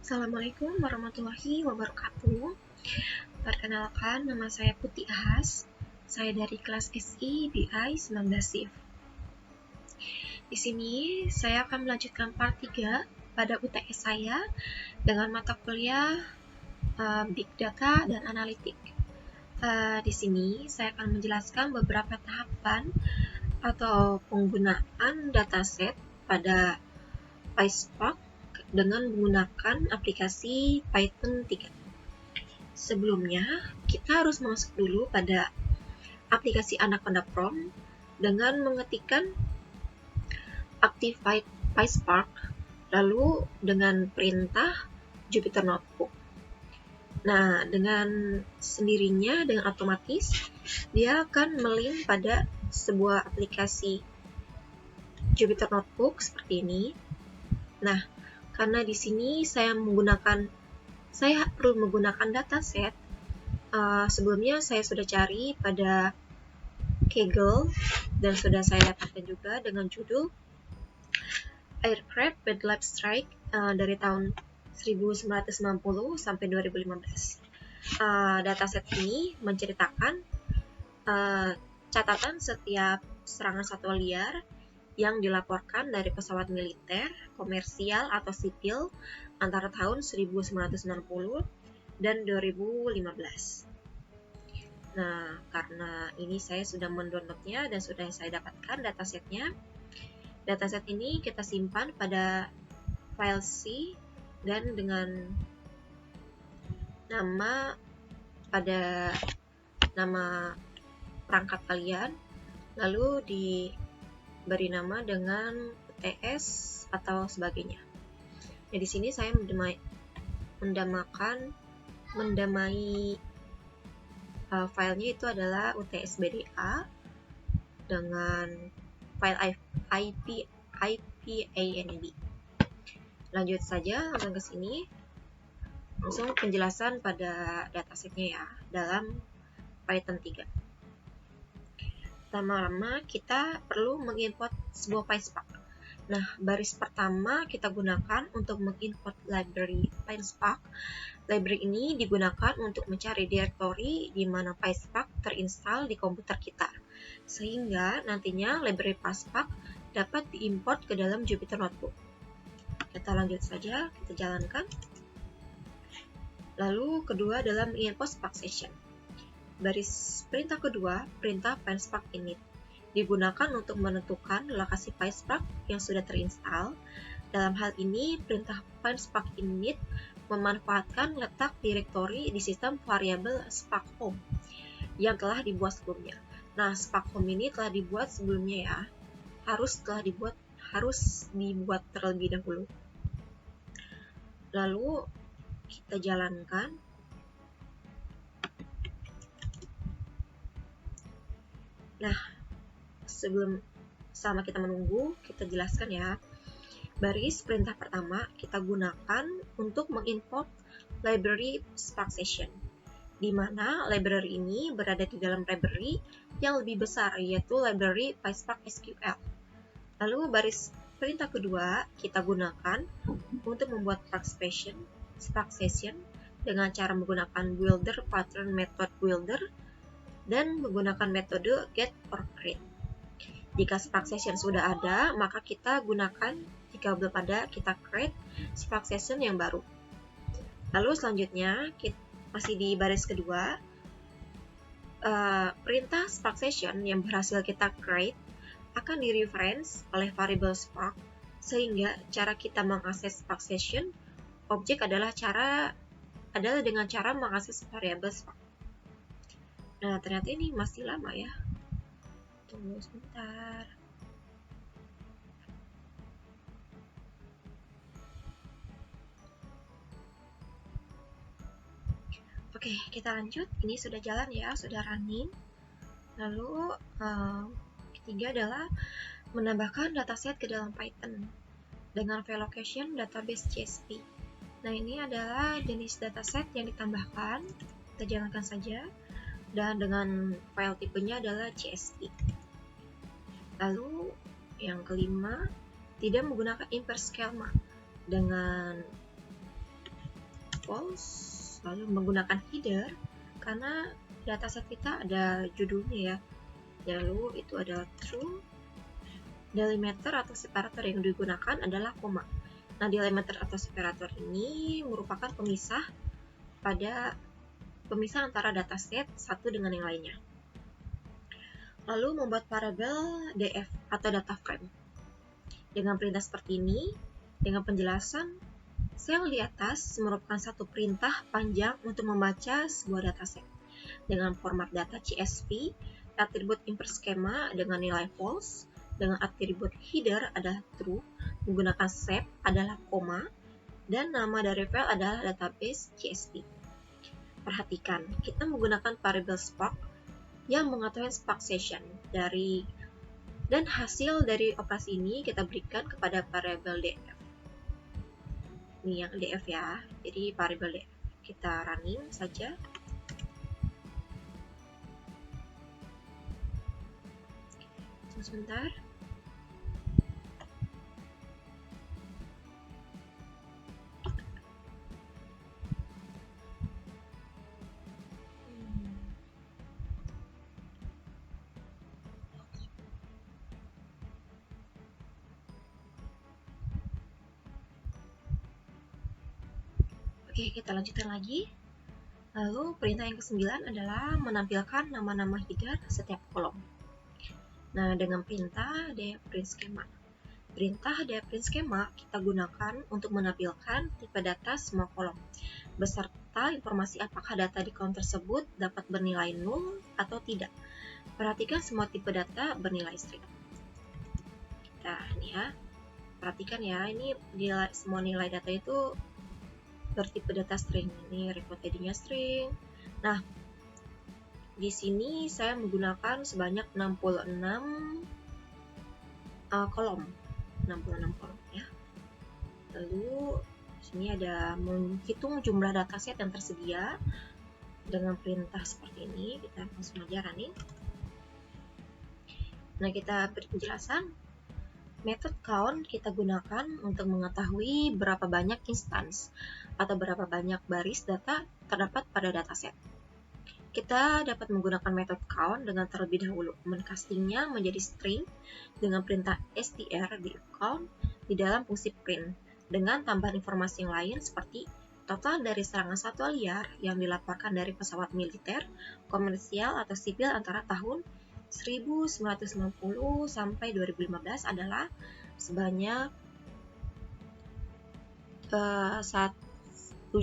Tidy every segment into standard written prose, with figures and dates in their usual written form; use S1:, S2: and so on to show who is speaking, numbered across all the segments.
S1: Assalamualaikum warahmatullahi wabarakatuh. Perkenalkan, nama saya Putih Ahas. Saya dari kelas SI BI 19 SIF. Di sini saya akan melanjutkan part 3 pada UTS saya dengan mata kuliah Big Data dan Analitik. Di sini saya akan menjelaskan beberapa tahapan atau penggunaan dataset pada PySpark dengan menggunakan aplikasi Python 3. Sebelumnya, kita harus masuk dulu pada aplikasi Anaconda Prompt dengan mengetikkan Activate PySpark, lalu dengan perintah Jupyter Notebook. Nah, dengan sendirinya, dengan otomatis, dia akan melink pada sebuah aplikasi Jupyter Notebook seperti ini. Nah, karena di sini saya perlu menggunakan dataset. Sebelumnya saya sudah cari pada Kaggle dan sudah saya dapatkan juga dengan judul Aircraft Wildlife Strike dari tahun 1990 sampai 2015. Dataset ini menceritakan catatan setiap serangan satwa liar yang dilaporkan dari pesawat militer, komersial atau sipil antara tahun 1990 dan 2015. Nah, karena ini saya sudah mendownloadnya dan sudah saya dapatkan datasetnya. Dataset ini kita simpan pada file C dan dengan nama perangkat kalian, lalu diberi nama dengan UTS atau sebagainya. Nah, di sini saya mendamai filenya itu adalah UTS-BDA dengan file IPANB. Lanjut saja, langsung ke sini. Langsung penjelasan pada datasetnya ya, dalam Python 3. Pertama-tama kita perlu mengimport sebuah PySpark. Nah, baris pertama kita gunakan untuk mengimport library PySpark. Library ini digunakan untuk mencari direktori di mana PySpark terinstall di komputer kita, sehingga nantinya library PySpark dapat diimport ke dalam Jupyter Notebook. Kita lanjut saja, kita jalankan. Lalu kedua adalah mengimport Spark Session. Baris perintah kedua, perintah PySpark init, digunakan untuk menentukan lokasi PySpark yang sudah terinstall. Dalam hal ini, perintah PySpark init memanfaatkan letak direktori di sistem variabel Spark Home yang telah dibuat sebelumnya. Nah, Spark Home ini telah dibuat sebelumnya ya, harus dibuat terlebih dahulu. Lalu kita jalankan. Nah, selama kita menunggu, kita jelaskan ya. Baris perintah pertama kita gunakan untuk mengimport library Spark Session, di mana library ini berada di dalam library yang lebih besar, yaitu library PySpark SQL. Lalu baris perintah kedua kita gunakan untuk membuat Spark Session dengan cara menggunakan builder pattern method builder dan menggunakan metode get or create. Jika Spark Session sudah ada, maka kita gunakan. Jika belum ada, kita create Spark Session yang baru. Lalu selanjutnya, masih di baris kedua, perintah Spark Session yang berhasil kita create akan di-reference oleh variable Spark, sehingga cara kita mengakses Spark Session objek adalah dengan cara mengakses variable Spark. Nah, ternyata ini masih lama ya. Tunggu sebentar. Oke, kita lanjut. Ini sudah jalan ya, sudah running. Lalu ketiga adalah menambahkan dataset ke dalam Python dengan VLOCATION database CSV. Nah, ini adalah jenis dataset yang ditambahkan. Kita jalankan saja. Dan dengan file tipenya adalah CSV. Lalu yang kelima, tidak menggunakan inverse schema dengan false, lalu menggunakan header karena dataset kita ada judulnya ya, lalu itu adalah true. Delimiter atau separator yang digunakan adalah koma. Nah, delimiter atau separator ini merupakan pemisah antara dataset satu dengan yang lainnya. Lalu membuat variabel df atau data frame. Dengan perintah seperti ini, dengan penjelasan, sel di atas merupakan satu perintah panjang untuk membaca sebuah dataset dengan format data CSV, atribut input schema dengan nilai false, dengan atribut header adalah true, menggunakan sep adalah koma, dan nama dari file adalah database CSV. Perhatikan, kita menggunakan variabel spark yang mengetahui spark session dan hasil dari operasi ini kita berikan kepada variabel df. Ini yang df ya, jadi variabel df. Kita running saja. Sebentar. Oke, kita lanjutkan lagi. Lalu perintah yang ke-9 adalah menampilkan nama-nama header setiap kolom. Nah, dengan perintah dprint schema. Perintah dprint schema kita gunakan untuk menampilkan tipe data semua kolom, beserta informasi apakah data di kolom tersebut dapat bernilai 0 atau tidak. Perhatikan semua tipe data bernilai string. Nah, ini ya. Perhatikan ya, ini semua nilai data itu bertipe data string. Ini record ID-nya string. Nah, di sini saya menggunakan sebanyak 66 kolom. 66 kolom ya. Lalu di sini ada menghitung jumlah dataset yang tersedia dengan perintah seperti ini. Kita langsung aja running. Nah, kita beri penjelasan. Method count kita gunakan untuk mengetahui berapa banyak instance atau berapa banyak baris data terdapat pada dataset. Kita dapat menggunakan method count dengan terlebih dahulu mencastingnya menjadi string dengan perintah str di count di dalam fungsi print dengan tambahan informasi yang lain seperti total dari serangan satwa liar yang dilaporkan dari pesawat militer, komersial atau sipil antara tahun 1990 sampai 2015 adalah sebanyak 1.074.000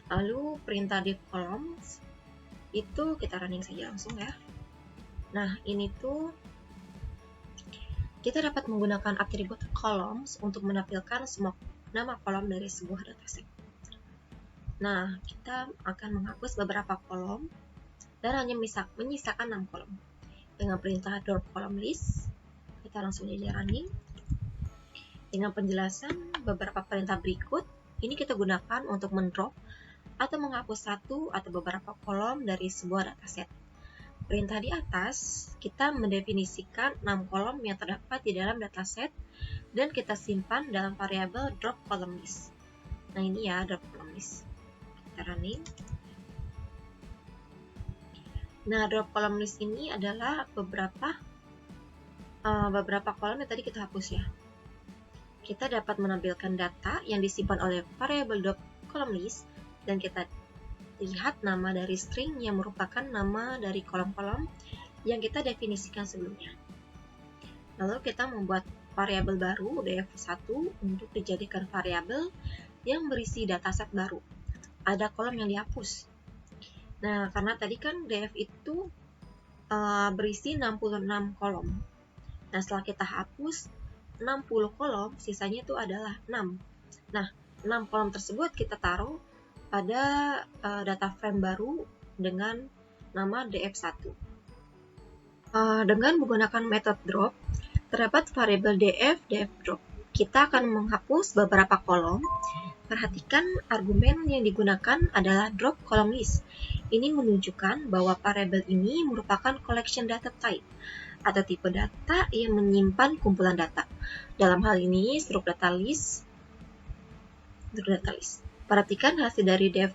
S1: Lalu perintah div columns itu kita running saja langsung ya. Nah, ini tuh kita dapat menggunakan atribut columns untuk menampilkan semua nama kolom dari sebuah dataset. Nah, kita akan menghapus beberapa kolom dan hanya menyisakan 6 kolom. Dengan perintah drop column list, kita langsung aja running. Dengan penjelasan beberapa perintah berikut, ini kita gunakan untuk mendrop atau menghapus satu atau beberapa kolom dari sebuah dataset. Perintah di atas, kita mendefinisikan 6 kolom yang terdapat di dalam dataset dan kita simpan dalam variabel drop column list. Nah, ini ya drop column list. Kita running. Nah, drop column list ini adalah beberapa kolom yang tadi kita hapus ya. Kita dapat menampilkan data yang disimpan oleh variabel drop column list dan kita lihat nama dari string yang merupakan nama dari kolom-kolom yang kita definisikan sebelumnya. Lalu kita membuat variabel baru df1 untuk dijadikan variabel yang berisi dataset baru. Ada kolom yang dihapus. Nah, karena tadi kan df itu berisi 66 kolom. Nah, setelah kita hapus 60 kolom, sisanya itu adalah 6. Nah, 6 kolom tersebut kita taruh pada data frame baru dengan nama df1. Dengan menggunakan method drop, terdapat variabel df drop. Kita akan menghapus beberapa kolom Perhatikan argumen yang digunakan adalah drop column list. Ini menunjukkan bahwa variabel ini merupakan collection data type atau tipe data yang menyimpan kumpulan data. Dalam hal ini, struct data list. Perhatikan hasil dari def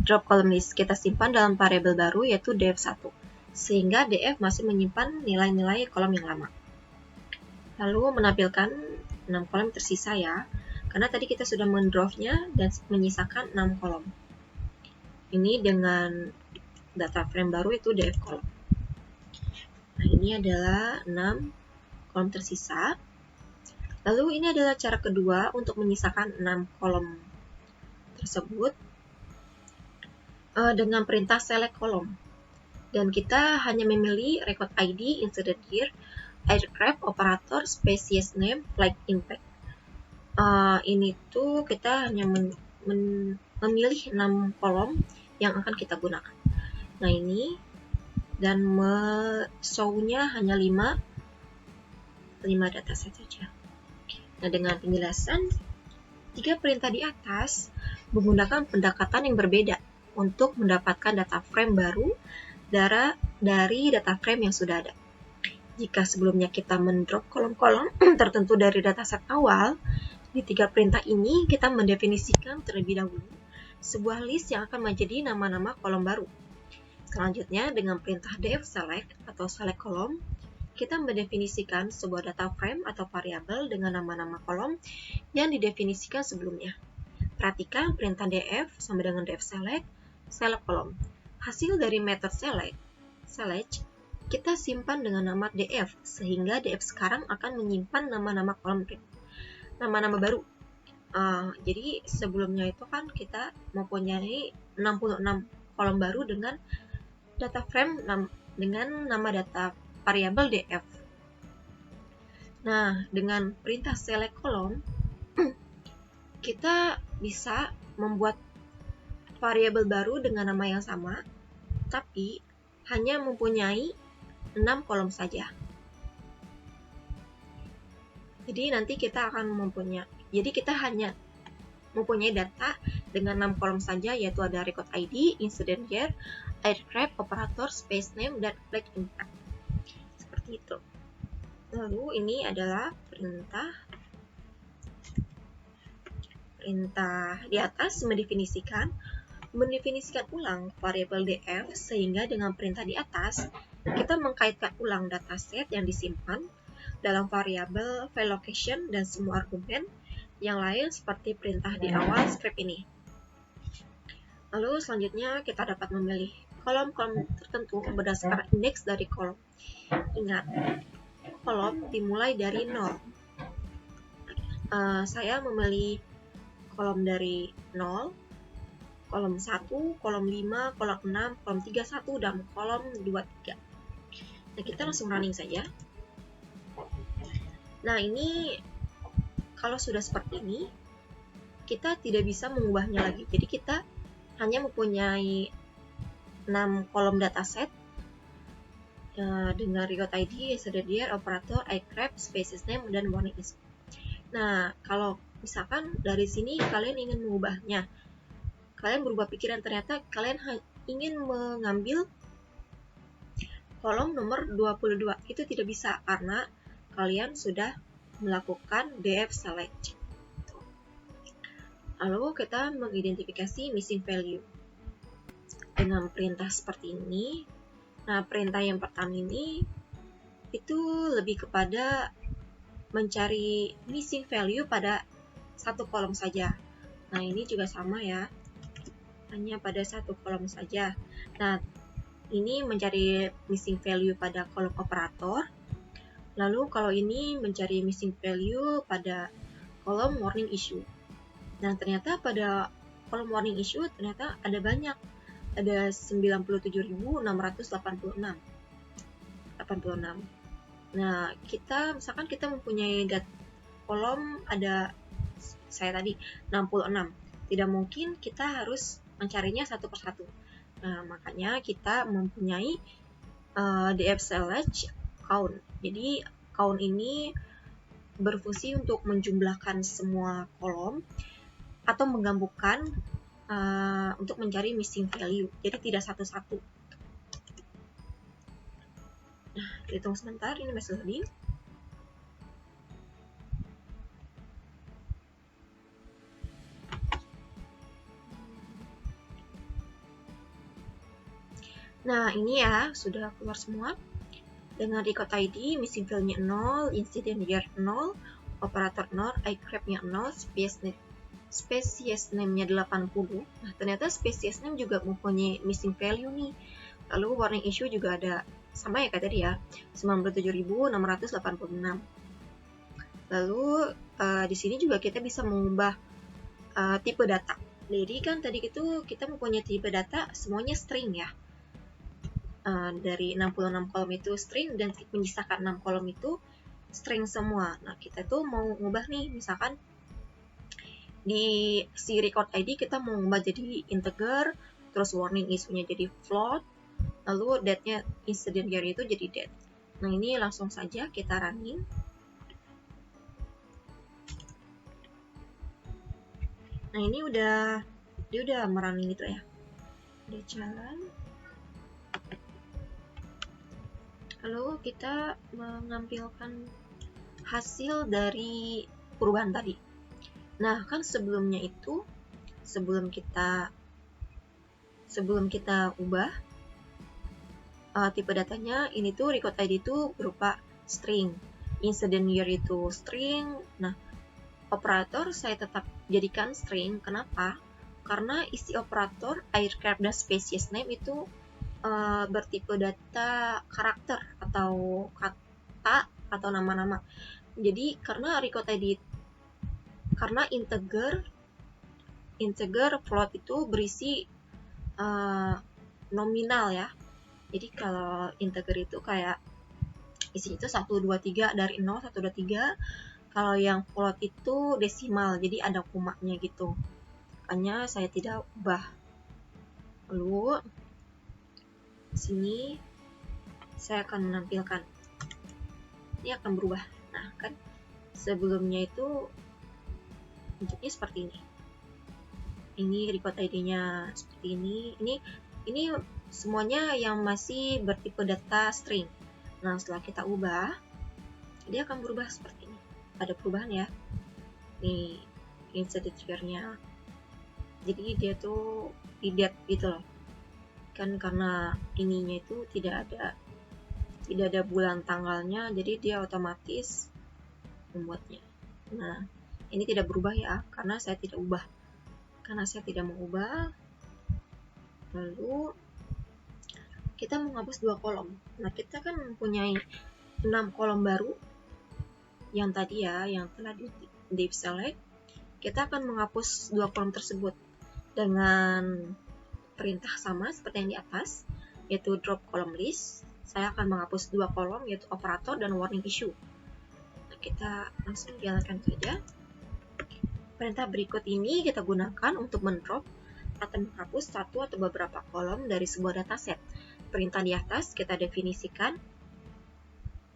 S1: drop column list kita simpan dalam variabel baru yaitu df1, sehingga df masih menyimpan nilai-nilai kolom yang lama. Lalu menampilkan 6 kolom tersisa ya, karena tadi kita sudah mendropnya dan menyisakan 6 kolom. Ini dengan data frame baru itu df kolom. Nah, ini adalah 6 kolom tersisa. Lalu ini adalah cara kedua untuk menyisakan 6 kolom tersebut dengan perintah select kolom. Dan kita hanya memilih record ID, inserted here, aircraft, operator, species name, flight impact. Ini tuh kita hanya memilih 6 kolom yang akan kita gunakan. Nah ini, dan show-nya hanya 5 dataset saja. Nah dengan penjelasan, 3 perintah di atas menggunakan pendekatan yang berbeda untuk mendapatkan data frame baru dari data frame yang sudah ada. Jika sebelumnya kita mendrop kolom-kolom tertentu dari dataset awal, di 3 perintah ini kita mendefinisikan terlebih dahulu sebuah list yang akan menjadi nama-nama kolom baru. Selanjutnya, dengan perintah def select atau select kolom, kita mendefinisikan sebuah data frame atau variabel dengan nama-nama kolom yang didefinisikan sebelumnya. Perhatikan perintah df sama dengan def select kolom. Hasil dari method select kita simpan dengan nama df, sehingga df sekarang akan menyimpan nama-nama kolom nama-nama baru. Jadi sebelumnya itu kan kita mempunyai 66 kolom baru dengan data frame dengan nama data variabel df. Nah, dengan perintah select kolom kita bisa membuat variabel baru dengan nama yang sama, tapi hanya mempunyai 6 kolom saja. Jadi nanti kita hanya mempunyai data dengan 6 kolom saja, yaitu ada record ID, incident year, aircraft, operator, space name, dan flight impact. Seperti itu. Lalu ini adalah perintah di atas mendefinisikan ulang variabel df, sehingga dengan perintah di atas kita mengkaitkan ulang dataset yang disimpan dalam variabel file location dan semua argumen yang lain seperti perintah di awal script ini. Lalu selanjutnya kita dapat memilih kolom-kolom tertentu berdasarkan indeks dari kolom. Ingat, kolom dimulai dari 0. Saya memilih kolom dari 0, kolom 1, kolom 5, kolom 6, kolom 31, dan kolom 23. Nah, kita langsung running saja. Nah, ini kalau sudah seperti ini, kita tidak bisa mengubahnya lagi. Jadi kita hanya mempunyai 6 kolom dataset dengan record ID, inserted year, operator, aircraft, species name, dan warning is. Nah, kalau misalkan dari sini kalian ingin mengubahnya, kalian berubah pikiran, ternyata kalian ingin mengambil kolom nomor 22, itu tidak bisa karena kalian sudah melakukan df select. Lalu kita mengidentifikasi missing value dengan perintah seperti ini. Nah, perintah yang pertama ini itu lebih kepada mencari missing value pada satu kolom saja. Nah, ini juga sama ya, hanya pada satu kolom saja. Nah, ini mencari missing value pada kolom operator. Lalu kalau ini mencari missing value pada kolom warning issue. Nah, ternyata pada kolom warning issue ternyata ada banyak. Ada 97.686. Nah, misalkan kita mempunyai kolom ada saya tadi 66. Tidak mungkin kita harus mencarinya satu persatu. Nah, makanya kita mempunyai df select count. Jadi count ini berfungsi untuk menjumlahkan semua kolom atau menggabungkan untuk mencari missing value. Jadi tidak satu-satu. Nah, hitung sebentar, ini masih loading. Nah, ini ya, sudah keluar semua. Dengan record ID, missing value-nya 0, incident year 0, operator 0, iCrab-nya 0, species name-nya 80. Nah, ternyata species name juga mempunyai missing value nih. Lalu warning issue juga ada, sama ya kayak tadi ya, 97.686. Lalu di sini juga kita bisa mengubah tipe data. Jadi kan tadi itu kita mempunyai tipe data semuanya string ya. Dari 66 kolom itu string dan menyisakan 6 kolom itu string semua. Nah, kita tuh mau ngubah nih, misalkan di si record ID kita mau ngubah jadi integer, terus warning issue-nya jadi float, lalu date-nya incident year itu jadi date. Nah, ini langsung saja kita running. Nah, ini dia udah merunning gitu ya. Udah jalan. Lalu kita menampilkan hasil dari perubahan tadi. Nah, kan sebelumnya itu sebelum kita ubah tipe datanya, ini tuh record ID itu berupa string, incident year itu string. Nah, operator saya tetap jadikan string. Kenapa? Karena isi operator iCrab dan species name itu bertipe data karakter atau kata atau nama-nama. Jadi karena record ID, karena integer float itu berisi nominal ya. Jadi kalau integer itu kayak isi itu 1, 2, 3 dari 0, 1, 2, 3. Kalau yang float itu desimal, jadi ada komanya gitu. Makanya saya tidak ubah. Lalu sini saya akan menampilkan, ini akan berubah. Nah, kan sebelumnya itu bentuknya seperti ini. Ini record ID-nya seperti ini. Ini semuanya yang masih bertipe data string. Nah, setelah kita ubah, dia akan berubah seperti ini. Ada perubahan ya. Nih, incident year-nya. Jadi dia tuh date gitu loh. Kan karena ininya itu tidak ada bulan tanggalnya, jadi dia otomatis membuatnya. Nah, ini tidak berubah ya, karena saya tidak ubah. Karena saya tidak mau ubah. Lalu kita menghapus 2 kolom. Nah, kita kan mempunyai 6 kolom baru yang tadi ya, yang telah di select. Kita akan menghapus 2 kolom tersebut dengan perintah sama seperti yang di atas, yaitu drop column list. Saya akan menghapus 2 kolom, yaitu operator dan warning issue. Nah, kita langsung jalankan saja. Perintah berikut ini kita gunakan untuk mendrop atau menghapus satu atau beberapa kolom dari sebuah dataset. Perintah di atas kita definisikan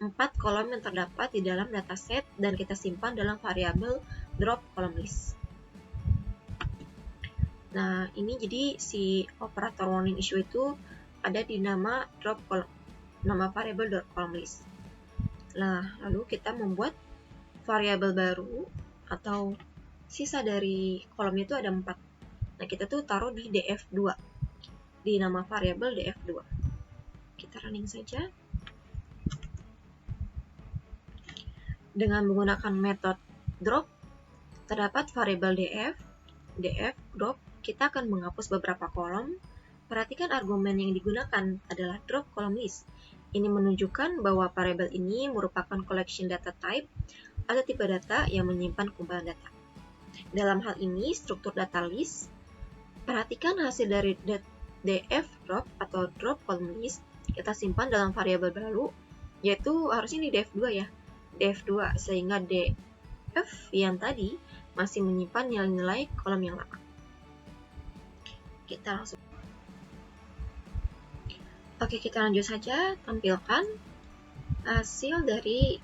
S1: 4 kolom yang terdapat di dalam dataset dan kita simpan dalam variabel drop column list. Nah, ini jadi si operator warning issue itu ada di nama variabel drop column list. Nah, lalu kita membuat variabel baru atau sisa dari kolomnya itu ada 4. Nah, kita tuh taruh di df2, di nama variabel df2. Kita running saja. Dengan menggunakan metode drop, terdapat variabel df drop. Kita akan menghapus beberapa kolom. Perhatikan argumen yang digunakan adalah drop column list. Ini menunjukkan bahwa variabel ini merupakan collection data type atau tipe data yang menyimpan kumpulan data. Dalam hal ini, struktur data list. Perhatikan hasil dari df drop atau drop column list kita simpan dalam variabel baru, yaitu harusnya di df2 ya, df2, sehingga df yang tadi masih menyimpan nilai-nilai kolom yang lama. Kita langsung. Oke, kita lanjut saja, tampilkan hasil dari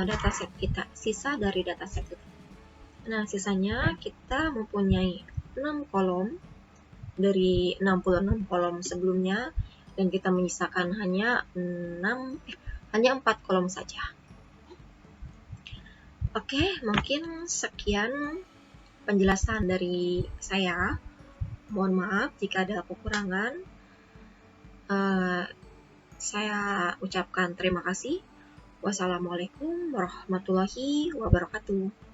S1: dataset kita, sisa dari dataset kita. Nah, sisanya kita mempunyai 6 kolom dari 66 kolom sebelumnya, dan kita menyisakan hanya 4 kolom saja. Oke, mungkin sekian penjelasan dari saya. Mohon maaf jika ada kekurangan. Saya ucapkan terima kasih. Wassalamualaikum warahmatullahi wabarakatuh.